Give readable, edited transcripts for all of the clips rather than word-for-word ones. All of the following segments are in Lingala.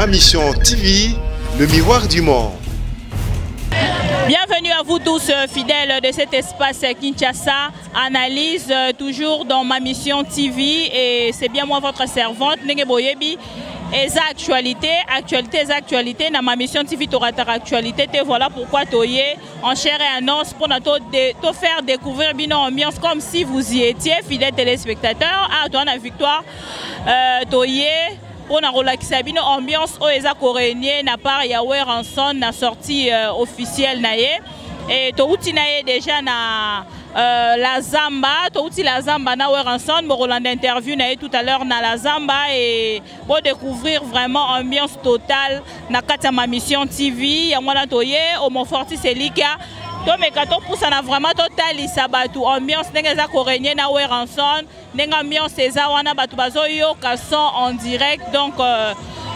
Ma Mission TV, le miroir du monde. Bienvenue à vous tous fidèles de cet espace Kinshasa. Analyse toujours dans Ma Mission TV et c'est bien moi votre servante Nenge Boyebi. Et actualité, dans Ma Mission TV, tu auras actualité. Voilà pourquoi tu es en chair et en os pour te faire découvrir une ambiance comme si vous y étiez, fidèles téléspectateurs. Ah, tu as une victoire. Tu es pour relaxer une ambiance où les coréens n'a pas Yahweh Ranson n'a sortie officielle naie et tu as déjà na la Zamba, tu la Zamba na Ranson, me Roland interview naie tout à l'heure na la Zamba et pour découvrir vraiment ambiance totale na kata Ma Mission TV ya mwana toye au Mont Forti Selika. To mekato pour ça na vraiment total isabatu ambiance n'engeza coréen na Ranson n'enga ambiance eza wana batu bazoyo ka son en direct donc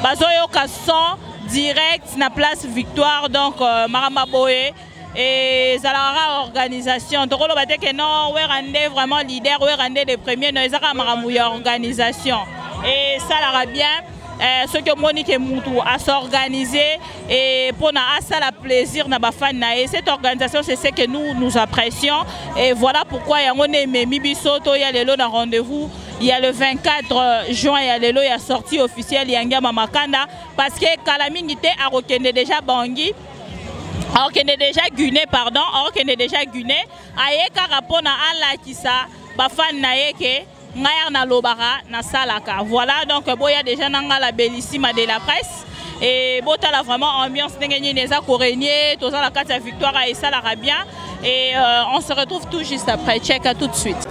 bazoyo ka son direct na place Victoire donc Marama Boye et Zalara organisation donc on va dire que non Werande vraiment leader Werande les premiers no ezaka Maramouya organisation et ça la bien. Ce que Monique Moutou a s'organisé et pour la plaisir na bafan et cette organisation c'est ce que nous apprécions et voilà pourquoi il y a Mibisoto il y a le lot d'un rendez-vous il y a le 24 juin il y a le lot il y a sortie officielle Yanga Mamakanda parce que Kalamingité a reconnu déjà Bangui alors qu'il est déjà Guinée pardon alors qu'il est déjà Guinée aye rapport na ala kisa bafan naeke Ngaya na lobara na salaka. Voilà donc il y a déjà la bellissime de la presse et bota la vraiment ambiance neza coréen tout ça la carte à Victoire et ça la bien et on se retrouve tout juste après. Check à tout de suite.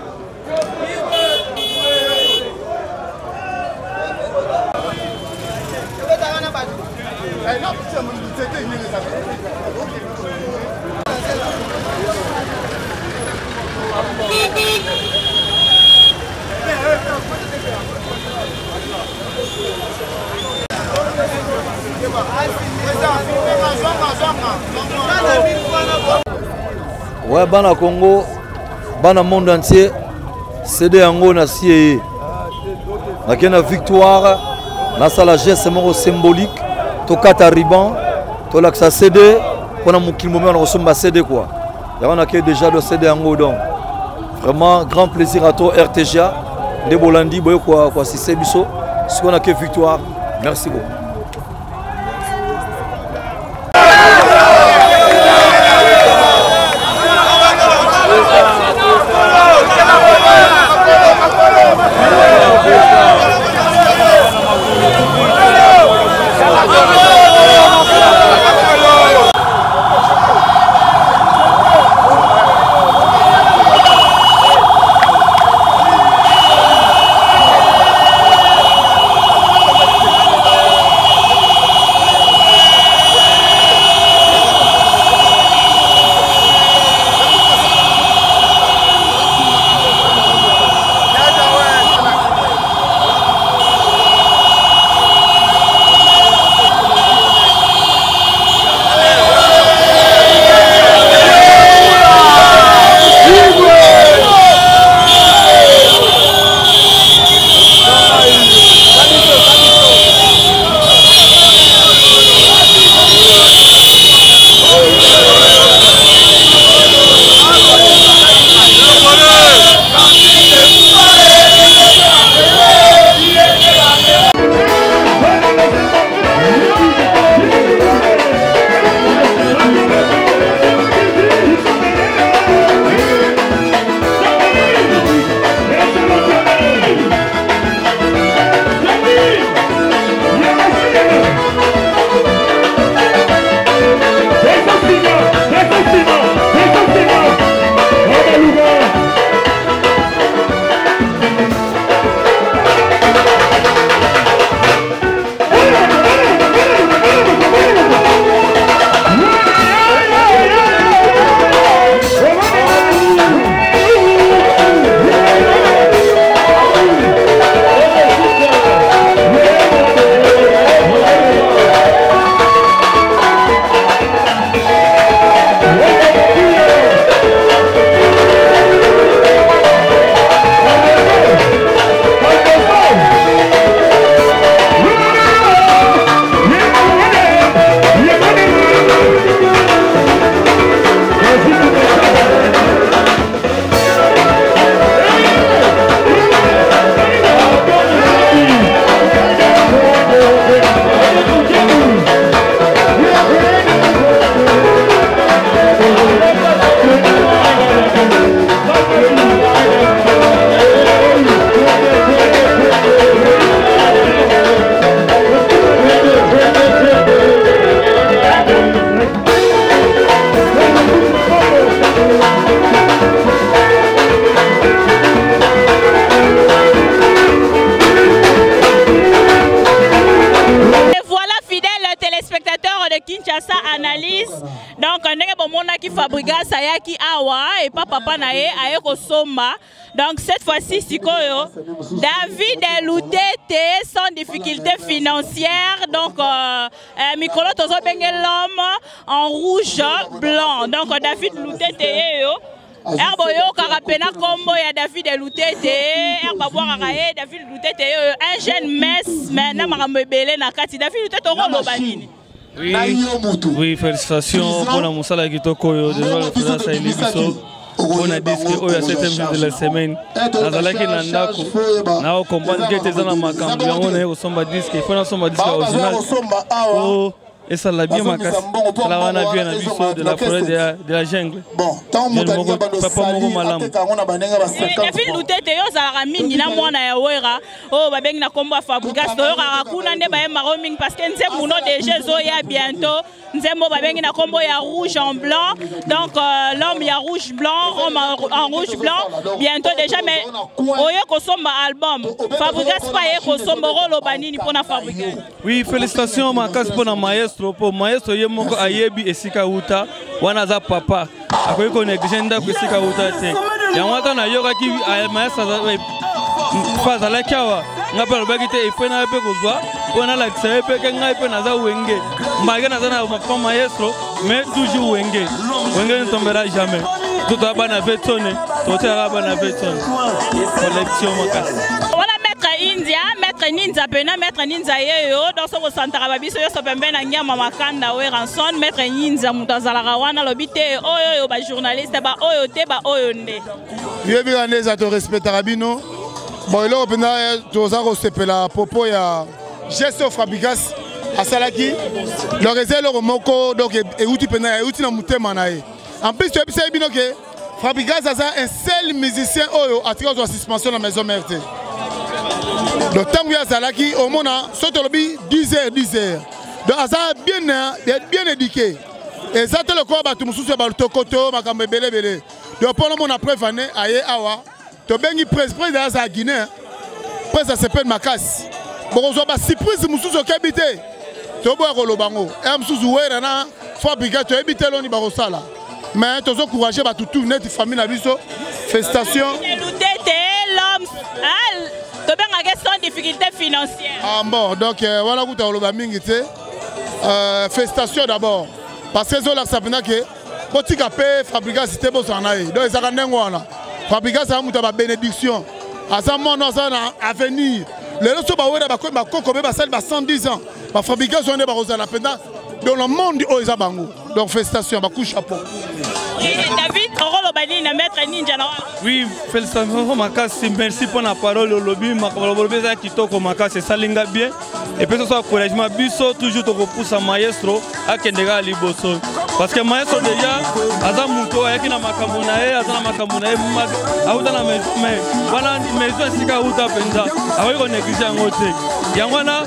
Ouais, bana Congo, bana monde entier, CD Ango na sié. Na victoire, na sala geste moko symbolique, to kata riban, to laksa CD, pour mukil moment on reçoit CD quoi. Ya on a déjà le CD Ango donc. Vraiment grand plaisir à toi RTGA, de Bolandi boyo quoi si c'est biso, ce qu'on a que victoire. Merci beaucoup. Donc ndenge bomona ki Fabregas ayaki awa et papa na ye aye kosomba. Donc cette fois-ci sikoyo David Lutete sans difficulté financière. Donc Mikolo tozo benge l'homme en rouge blanc. Donc David Lutete yo Herboyo Karapena combo ya David Lutete Herbaboa Karaye David Lutete un jeune mess maintenant makambo ebele na kati David Lutete okoloba nini? Oui, félicitations pour la Moussala Kitoko, déjà le président Saïli Bisso. On a dit qu'il y a 7e jour de la semaine. Nazalaki Nandako, na comprendre que tes ana makambo yango na yo somba disque, il faut na somba disque original. Oh, et ça l'a bien marqué. Là on a vu un abisso de la forêt de la jungle. Bon, tant papa moko malamu. David Lutete yo za mingi na mwana ya wera. Oh babengi na kombo Fabregas to yo rakuna nde ba maroming parce que nse muno déjà zo ya bientôt. Nzembo babengi na kombo ya rouge en blanc. Donc l'homme ya rouge blanc, homme en rouge blanc. Bientôt déjà mais oye kosomba album. Fabregas pa ye kosomba rolo banini pona Fabregas. Oui, félicitations makas pona maestro po maestro ye moko ayebi esika uta wana za papa. Akoyi ko negligenda ko esika uta te. Ya wata na yoka ki maestro fa za la kawa. Ngapa lobaki te ifena pe kozwa pona la tsepe ke ngai pe naza wenge. Mbage naza na papa maestro mais toujours wenge. Wenge ne tombera jamais. Tout aba na vetone, tout aba na vetone. Collection makas. Maître Ninja pena Maître Ninja yeyo dans son centre babiso yo sopembe na nyama makanda we ranson Maître Ninja mutazala wana lobite oyo ba journaliste ba oyo te ba oyo nde yebi kaneza to respecta rabino bon elo pena to za ko sepela popo ya gesto Fabregas asalaki le réserve moko donc euti pena euti na mutema na ye en plus tu sais bino que Fabregas a un seul musicien oyo atira de suspension na maison mère. Le temps où il y a Zalaki, au monde, saute le 10h. Donc, ça bien éduqué. Et ça, le corps, tu me soucies par le tokoto, ma cambe belé. Donc, pour le monde après, Vané, aïe, awa, tu bengi président de la Guinée, après ça s'appelle Makas. Bon, on va surprise, nous soucies au habité. Tu vas voir le bango. Et nous soucies, ouais, là, Fabregas, tu habites l'on y barosala. Mais tu as encouragé tout net famille na biso. Félicitations. L'homme, sans difficulté financière. Ah bon, donc voilà où tu as le mingité. Félicitations d'abord. Parce que là, ça veut dire que quand tu as Fabregas, c'était bon, ça en a. Donc, ça a Fabregas, ça a une bénédiction. À ce moment, ça a avenir. Les autres, ça a 110 ans. Fabregas, on est dans le monde, ils ont donc félicitations, chapeau. David, Maître Ninja. Oui, félicitations Makasi, merci pour la parole au lobby. Makasi kitoko Makasi, ça linga bien. Et puis ce soit encouragement biso toujours te repousse à maestro à Kendega Liboso. Parce que maestro déjà, aza muto ayaki na makambo na ye, aza na makambo na ye, auta na maison mais voilà maison sika uta penza. Akoki ko négliger yango te. Yango na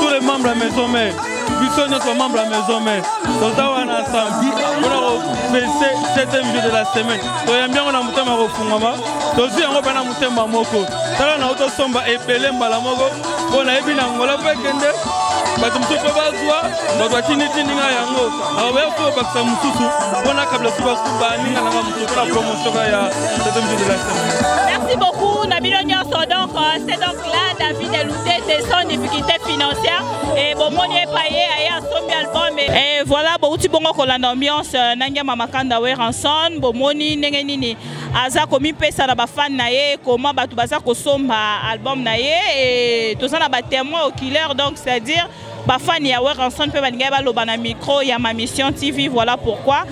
tous les membres de la maison mais biso notre membre de la maison mais toza wana ensemble. On a fait 7e jour de la semaine. To yambia on a mutema ko fungama. Tozi yango bana mutema moko. Tala na auto somba epele mbala moko. Bona ebi na ngola pe kende. Bato mtupe bazwa, bato tini nga yango. Awe ko baksa mususu. Bona kabla suba kuba ninga na mususu la promotion ya 7e jour de la semaine. Merci beaucoup Nabilo Nyonso. Donc c'est donc là David Lutete sans difficulté financière et bon mon est payé à son album et voilà bon tu bon ko la ambiance nanga mamakanda we ranson bon moni ndenge nini aza komi pesa na ba fan na ye comment batu baza ko somba album na ye et tout ça na ba témoin oculaire donc c'est-à-dire ba fan ya we ranson pe baninga ba loba na micro ya ma mission TV voilà pourquoi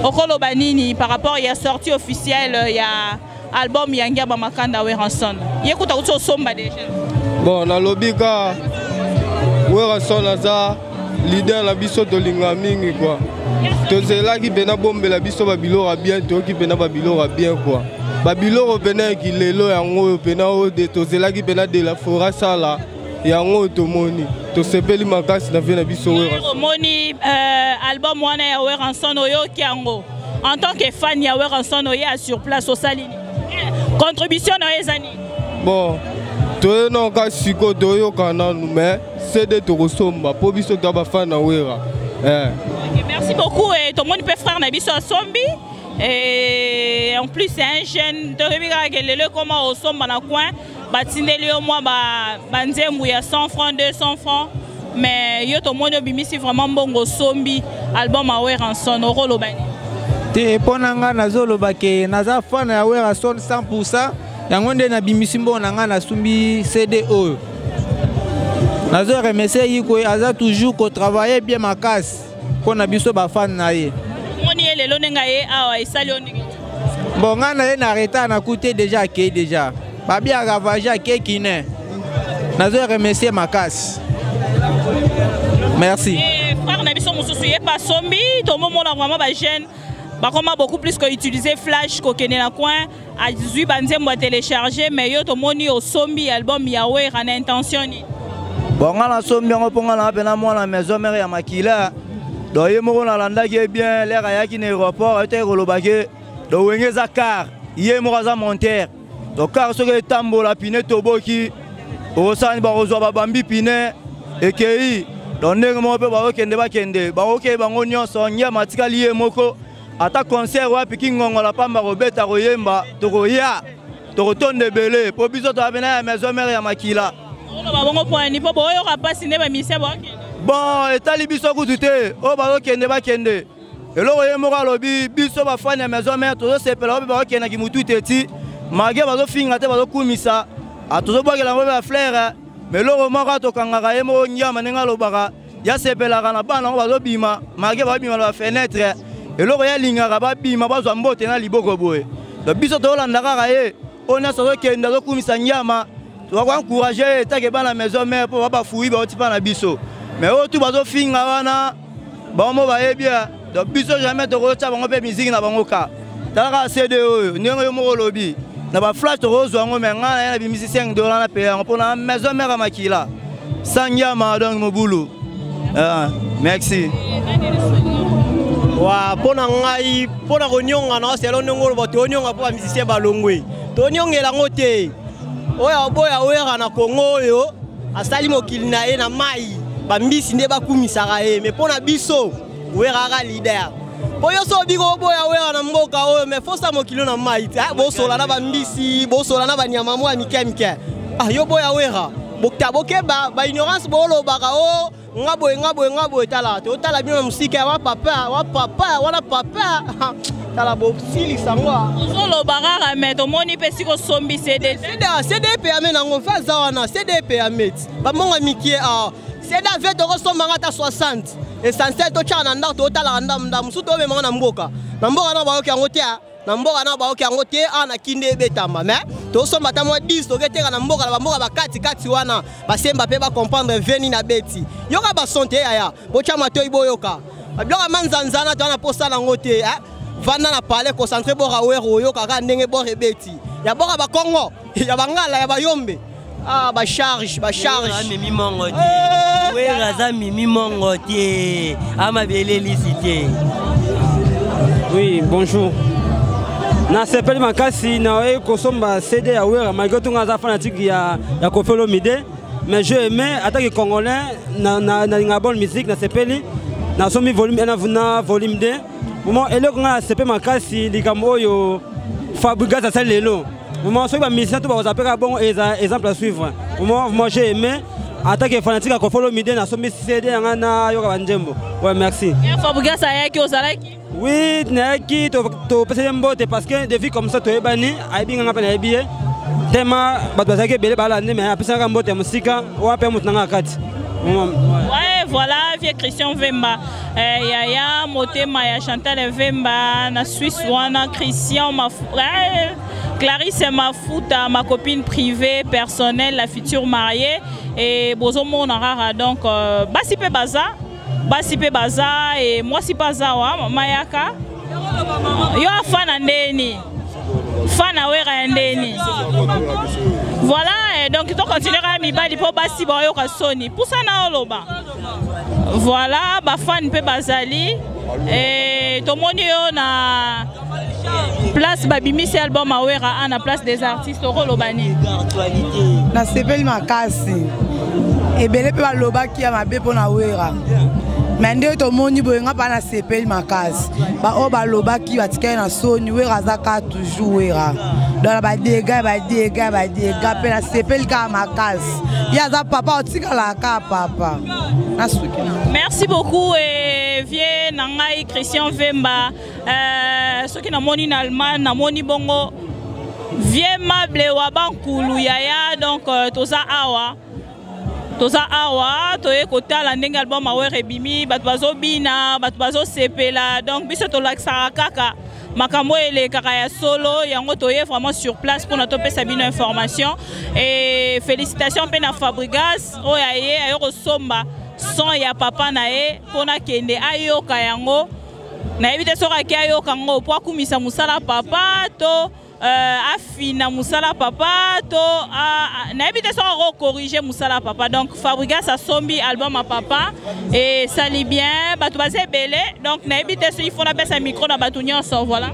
okoloba nini par rapport à la sortie officielle il y a album Yanga Bamakanda we ranson. Yekuta uto somba déjà. Bon, na lobika we ranson aza leader la biso de linga mingi quoi. Tozela ki bena bombe la biso babilora bien to ki bena babilora bien quoi. Babilora bena ki lelo yango bena o de tozela ki bena de la fora sala yango to moni. To sepeli makasi na vena biso we ranson. Moni album wana ya we ranson oyo ki yango. En tant que fan ya we ranson oyo sur place au salini. Contribution dans les années. Bon, tu es non cas siko doyo kana mais c'est de to somba po biso ta ba fan na wera. Merci beaucoup. Et tout le monde peut frère Nabiso Sombi. Et en plus, c'est un jeune. Tu as comment au sombre dans le coin. Batindelio, moi, il y a 100 francs, 200 francs. Mais yo tout le monde c'est vraiment bon au Sombi. Album à Weranson, au rôle au bani. Te ponanga nazolo bake naza fan ya Weranson 100%. Yangonde na bimisimbo nanga na sumbi CDO. Nazo remercier yiko aza toujours ko travailler bien ma casse pour na biso ba fan na ye. Moni ele lo nenga ye awa isali oningi. Bon ngana ye na reta na coûté déjà ke déjà. Ba bien ravager ke kine. Nazo remercier ma casse. Merci. Et frère na biso mususu ye pas sombi, to moment na vraiment ba jeune. Bah comment beaucoup plus que utiliser Flash qu'au Kenya coin à 18 banzem à télécharger mais yo to moni au sombi album Yahweh en intention ni. Bon on a sombi on ponga na pena moi la maison mère ya makila. Do yemo na landa qui est bien l'air ya ki na aéroport était rolobake do wenge zakar yé mo za monter. Donc car ce que tambo la pine toboki o sani ba rozwa ba bambi pine ekei do ndenge mo pe ba okende ba kende ba oke ba ngonyoso nya matika lié moko. Ata concert wapi kingongo la pamba robeta royemba tokoya tokotonde belé po biso to abena ya maison mère ya makila ba bongo point ni po boyo ka pasine ba mise ba bon etali biso kutute o ba okende ba kende eloko yemo ka lobi biso ba fan ya maison mère to sepela ba okenda ki mutu teti mage ba zo finga te ba zo kumisa atozo bwakela ngo ba fleur mais loko moko to kangaka yemo nyama nenga lobaka ya sepela kana bana ba zo bima mage ba bima la fenêtre. Et là, il y a un peu de temps, il y a un peu de temps, on a sorti qu'il y a un peu de temps, on va encourager la maison mère pour fouiller la biso. Mais tout le monde fait un peu bien. Donc, biso jamais de retour à la musique. Dans la CDO, nous avons un lobby. Nous avons flash de rose, nous avons $5 pour la maison mère à Makila. Sans yama, donc, mon boulot. Merci. Wa pona ngai pona konyonga na selo ngolo bato onyonga po musicien balongwe to nyongela ngote oya boya wera na Kongo oyo asali mokili na ye na mai bambisi nde bakumisaka ye mais pona biso wera ga leader boyo so bigo boya wera na mboka oyo mais fosa mokili na mai bosola na bambisi bosola na banyama mwa mikemike yo boya wera bokta bokeba ba ignorance bolo baka o ngabo etala to tala bino musika wa papa wana papa tala bo sili sangwa solo barara meto moni pesi ko sombi CDP amena ngofa za wana CDP amet ba monga mikie seda veto ko somba ngata 60 essentiel to chana nda to tala nda musuto be manga na mboka na ba yoki ngotia na mboka na ba yoki ngotie ana kinde betamba mais to somba ta mo 10 to geteka na mboka na mboka ba kati wana basemba pe ba comprendre veni na beti yoka ba santé ya bocha mato iboyoka abloka manzanzana to na posta na ngotie vanda na parler concentré bora wero yoka ka ndenge bora beti ya bora ba Congo ya bangala ya bayombe ba charge mimi mongote wera za mimi mongote amabele licité. Oui, bonjour. Na sepeli makasi na kosomba CD ya wera malgré tout ngaza fanatique ya Kofelo Mide mais je aimais attaque congolais na bonne musique na sepeli na somi volume 1 na volume 2 moment eloko nga sepeli makasi likambo yo Fabrigas à lelo moment so ba musicien to ba zapeka bon exemple à suivre moi j'ai aimé attaque fanatique ya Kofelo Mide na somi CD na yoka banjembo. Ouais, merci. Fabrigas ayaki ozalaki. Oui, naki to pese mbote parce que des filles comme ça to ebani aibinga ngapa na ebie tema bato bazaki bele bala ne mais apesa mbote musika wa pe mutanga kati. Ouais, voilà, vieux Christian Vemba. Yaya motema ya Chantal Vemba na Suisse wana Christian Clarisse Mafuta, ma copine privée personnelle, la future mariée et bozomo narara donc basipe baza et moi si pas ça wa mayaka yo afana ndeni fana wera ndeni voilà et donc to continuer à mi bali po basi ba yo ka soni pour ça na oloba voilà ba fan pe bazali et to moni yo na place babimisi album awera na place des artistes rolobani na sepeli makasi ebele pe baloba ki ya mabe pona wera mais nde tomoni boyenga mpa na sepeli makasi baoyo balobaki batikali na soni wera aza kaka toujours wera donc badega mpe na sepeli kaka makasi ye aza papa otikala kaka papa nasuki. Merci beaucoup vie na ngai Christian Vemba soki namoni na Allemagne namoni bongo vie mable wa bankulu yaya donc toza awa toye kotala ndenge album awere ebimi bato bazobina bato bazosepela donc biso tolakisaka kaka makambo elekaka ya solo yango toye vraiment sur place pour topesa bino information et félicitations mpe na Fabrigas oyo aye ayo kosomba son ya papa na ye mpona kende ayoka yango nayebi te soki ake ayoka yango po akumisa mosala papa to afina musala papa to nayebi te soki akokorrige musala papa donc Fabrigas asombi album à papa et sali bien bato baza ebele donc nayebi te soki ifo napesa micro na bato nyonso voilà.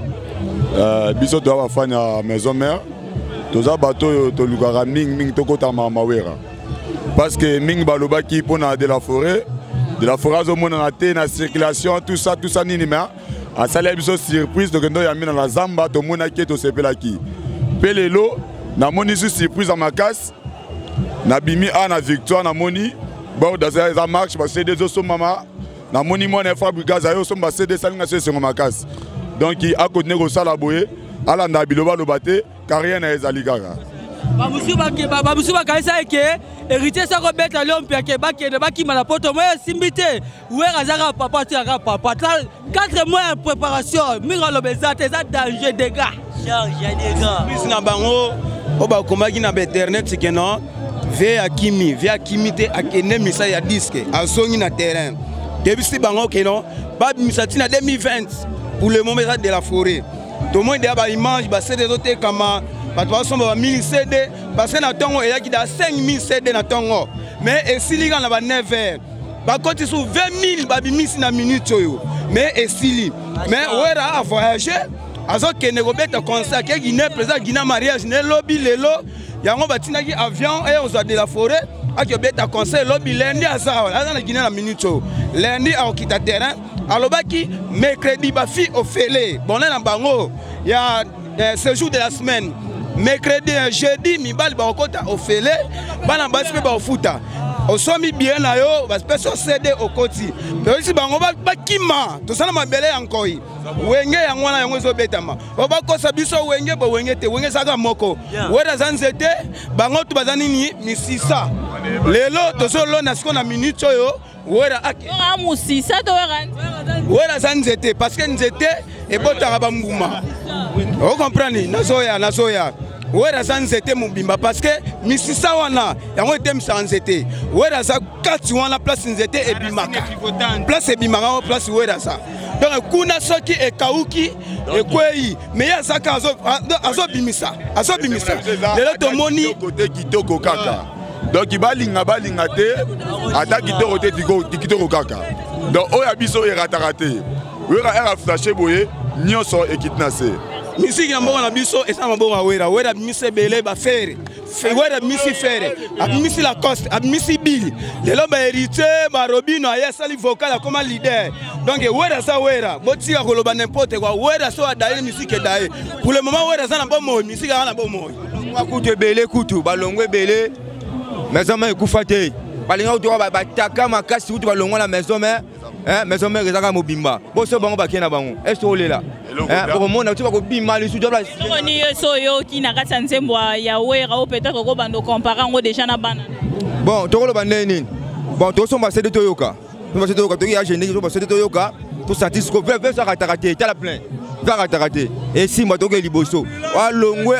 Biso toza bafani ya maison mère toza bato oyo tolukaka mingi tokotama mawera parce que mingi balobaki mpona de la forêt azomonana te na circulation tout ça nini mais asali biso surprise tokendo ya mina na zamba tomonaki tosepelaki mpe lelo namoni su surprise ya makasi nabimi na victoire namoni baodaza eza marche basede ezosombama namoni mwana Fabrigas ayo osomba cd esalinga so esengo makasi donc akontinue kosala boye alanda biloba loba te carrière na ezali kaka bamusu bakanisa eke héritier soko beta leo mpiake bakende bakima na poto moya simbi te wera azaka papa tiaka papa 4 mois ya préparation minga loba eza te eza danger dégâts plus na bango o bakomaki na internet sikeno ve akimi te akende misa ya disque azongi na terrain debisi bango keno babimisa tina 2020 pour le moment de la forêt tout le monde a ba image ba CD zote kama bato basomba ba 1000 CD parce que na tongo eyaki da 5000 CD na tongo mais esili na ba 9h ba koti sur 20000 babimisi na minute oyo mais esili mais wera a voyager azo kende ko beta concert ke Guinée président Guinée mariage ne lobby lelo yango batinaki avion et aux de la forêt aki beta concert lobby lundi aza na Guinée na minute oyo lundi a okita terrain alobaki mercredi bafi ofele bon na bango ya ce jour de la semaine mercredi jeudi mibali bakota ofele bana basi pe ba ofuta osomi bien na yo baspesio cd okoti pe bango bakima tosala mabele yankoi wenge yango wana yango ezobetama bakosa biso wenge bo wenge te wenge saka moko wera zanzete bango to bazani ni misisa lelo tozolo na siko na minute oyo wera musisa to wera zanzete parce que nzete ebotaka bambuma o comprendre nazoya wera zanzete mubimba parce que misisa wana yango etemisa nzete wera za kati wana place nzete ebimaka place ebimaka place wera za donc kuna soki ekauki ekwei mais azaka azobimisa lelo tomoni côté kitoko kaka donc balinga te ata kitoko te kitoko kaka donc oya biso erataka te wera era flashe boye nyonso ekitnase misiki na mbongo na biso esa mabongo wera mise bele ba fere wera misi fere abimisi la coste abimisi bili lelo ba héritier ba robino aya sali vocal comme leader donc wera botika koloba n'importe quoi wera so adaye misiki daye pour le moment wera za na bomo misiki na bomo kutu bele kutu balongwe bele maison mère ekufa te balinga utoka bataka makasi kutu balongwa na maison mère maison mère ezaka mobimba boso bango bakena bango est-ce olela pour moi na tu vas ko bima le sudabla oni so yo ki na kati nzembo ya wera o peut-être ko bando comparer ngo déjà na bana bon tokolo bandeni bon to somba cede toyoka to ya gêné to cede toyoka to sentir ko veut ça raté ta la plein va raté et si moi to ke liboso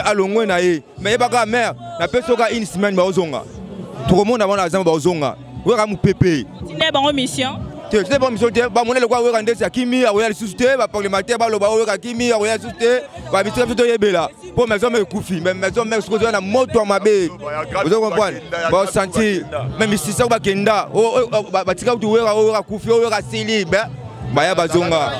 alongwe na ye mais ba ka mère na pesoka une semaine ba ozonga tout le monde avant la zamba ba ozonga wera mu pepe tine bango mission c'est bon monsieur ba monele kwa wera ndesi akimi awoya susute ba parlementaire ba loba wera akimi awoya susute ba bitira to yebela pour maison me kufi mais maison me ko na moto mabe vous comprenez ba sentir même si ça ba kenda ba tika tu wera kufi wera silibe baya bazonga.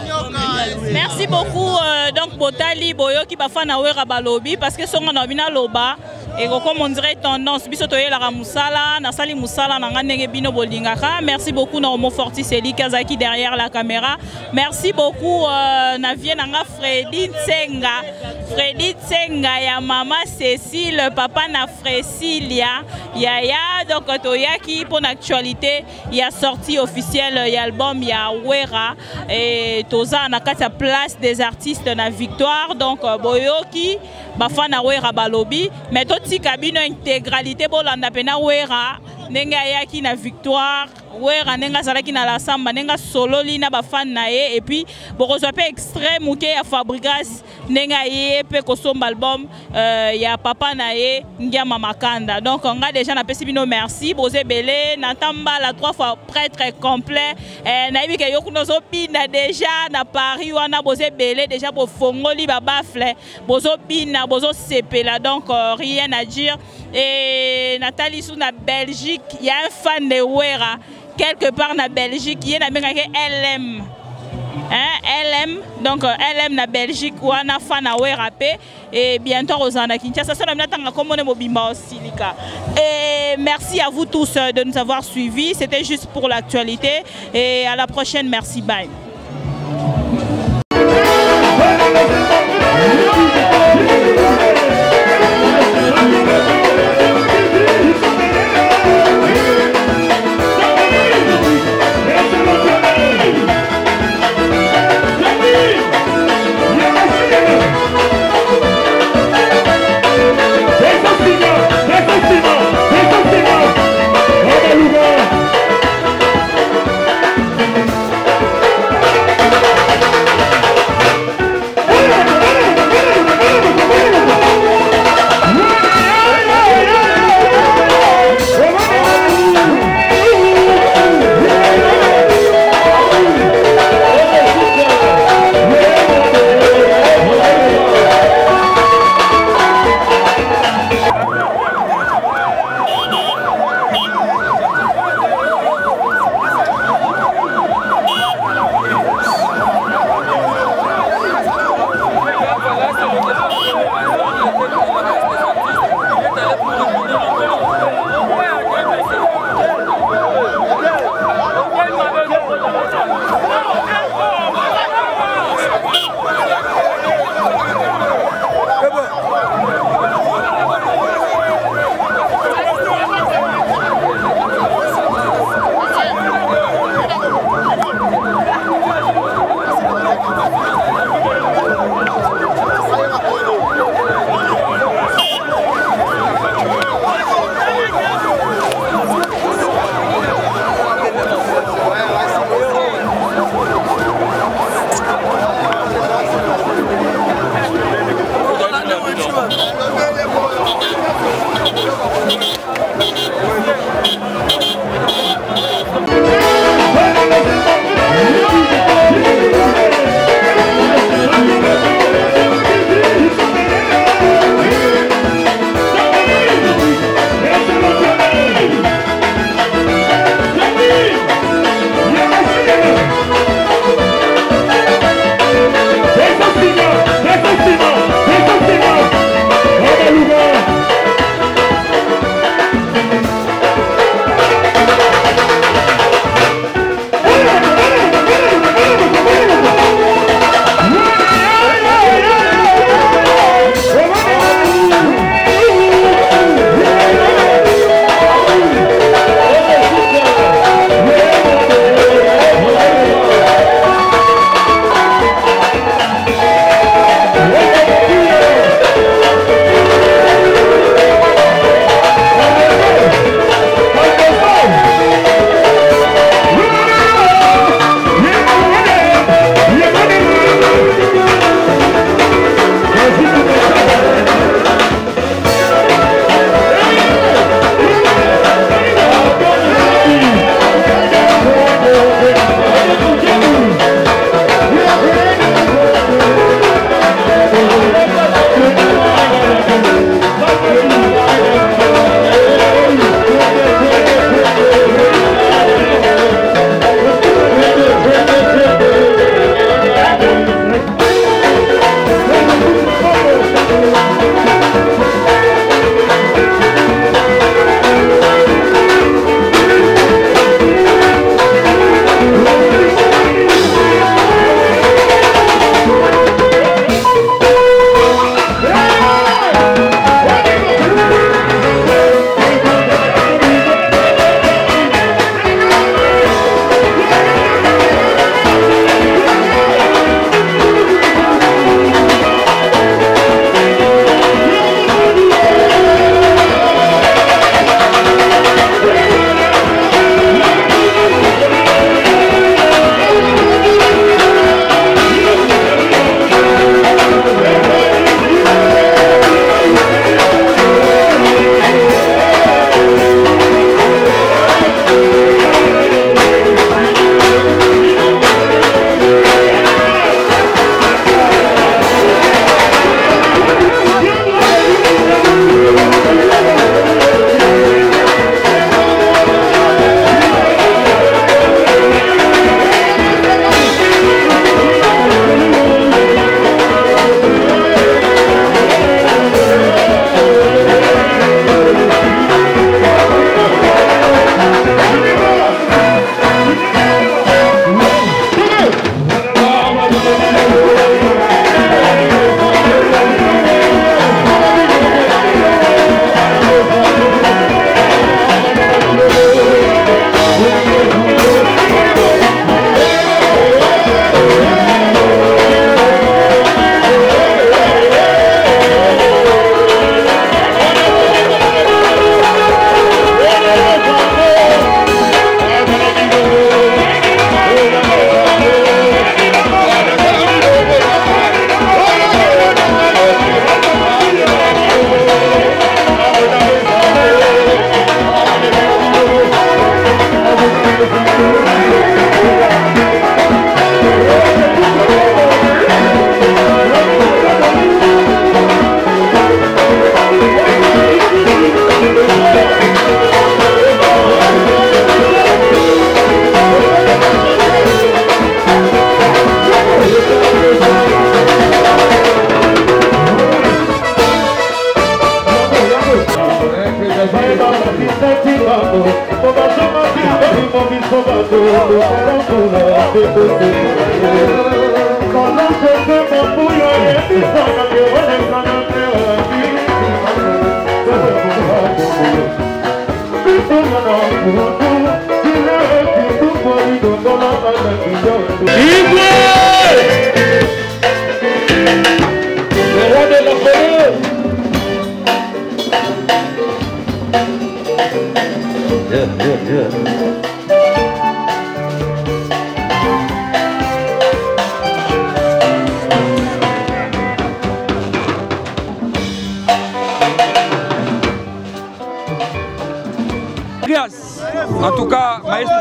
Merci beaucoup donc Botali Boyo qui ba fana wera balobi parce que songa na bina loba et comme on dirait tendance biso toyelaka musala nasali musala na ngandenge bino bolingaka. Merci beaucoup na Homo Fortis Eli Kazaki derrière la caméra. Merci beaucoup na vie nanga Freddy Tsenga ya mama Cécile papa na Fresilia yaya donc toyaki pour l'actualité il y a sorti officiel y album ya Wera et toza na kati ya place des artistes na Victoire donc boyoki bafana Wera balobi mais toti kabino intégralité bolanda pena Wera nenga yaki na Victoire Wera nenga salaki na la samba nenga sololi na bafana na ye et puis bokozwa pe extrait muke ya Fabrigas nenga ye pe kosomba album ya papa na ye Ngiama Makanda donc on a déjà na pesi bino merci bozé belé na tamba la 3 fois prêtre complet na yebi ke yokuno zo bina déjà na Paris wana bozé belé déjà bo fongoli ba bafle bozo bina bozo sepela donc rien à dire et Nathalie sous na Belgique il y a un fan de Wera quelque part na Belgique il y a na benga LM LM donc LM na Belgique wana fan na Wera et bientôt Rosana Kinshasa ça na tanga comme on mobimba Silika et merci à vous tous de nous avoir suivis, c'était juste pour l'actualité et à la prochaine, merci, bye. Hey! En tout cas, maestro.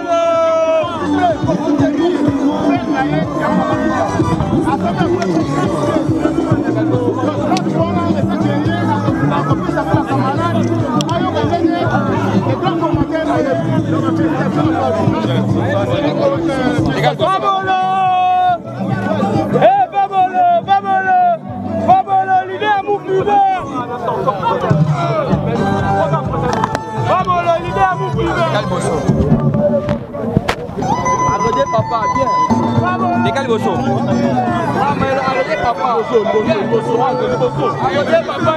Arrêtez papa, bien. Décalez vos sauts. Arrêtez papa. Arrêtez papa.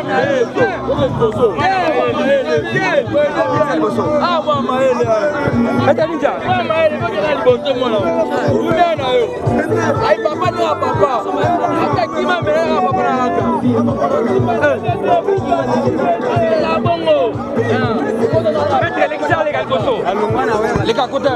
Ah, moi, Maëlle. Mettez ninja. Maëlle, mettez la libosson, moi là. Vous m'en avez. Aïe, papa, non, papa. Attaque qui m'a mené à papa là. La bongo. Mettez l'excès, les gars, les gars, côté.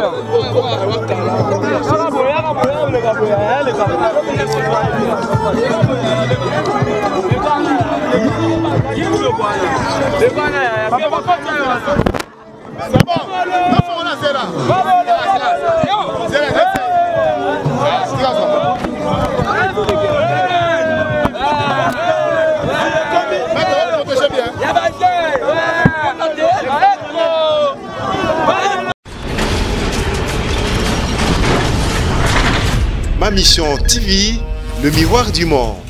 Ma mission TV, le miroir du monde.